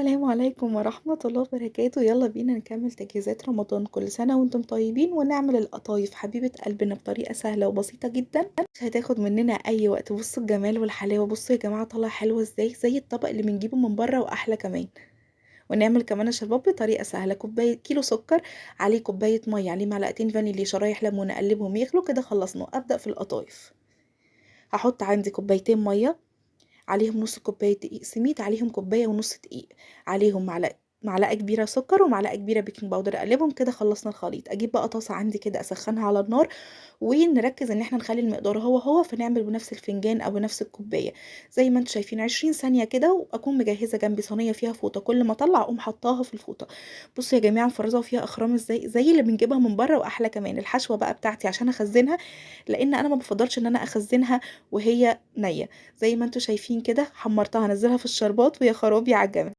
السلام عليكم ورحمة الله وبركاته. يلا بينا نكمل تجهيزات رمضان. كل سنة وانتم طيبين، ونعمل القطايف حبيبة قلبنا بطريقة سهلة وبسيطة جدا، مش هتاخد مننا اي وقت. بصوا الجمال والحلاوة، بصوا يا جماعة طالعة حلوة ازاي، زي الطبق اللي بنجيبه من بره واحلى كمان. ونعمل كمان الشربات بطريقة سهلة. كوباية كيلو سكر، عليه كوباية مية، عليه معلقتين فانيليا، شرايح ليمون، نقلبهم يغلوا كده خلصنا. ابدأ في القطايف. هحط عندي كوبايتين مية، عليهم نص كوباية دقيق سميد، عليهم كوباية ونص دقيق، عليهم معلقة كبيرة سكر ومعلقة كبيرة بيكنج باودر. اقلبهم كده خلصنا الخليط. اجيب بقى طاسة عندي كده اسخنها على النار، ونركز ان احنا نخلي المقدار هو فنعمل بنفس الفنجان او بنفس الكوباية زي ما انتم شايفين. 20 ثانية كده، واكون مجهزة جنبي صينية فيها فوطة، كل ما اطلع اقوم حطاها في الفوطة. بصوا يا جماعة مفرزة فيها اخرام ازاي، زي اللي بنجيبها من بره واحلى كمان. الحشوة بقى بتاعتي عشان اخزنها، لان انا ما بفضلش ان انا اخزنها وهي نية. زي ما انتم شايفين كده حمرتها، هنزلها في الشربات، ويا خرابي على الجمال.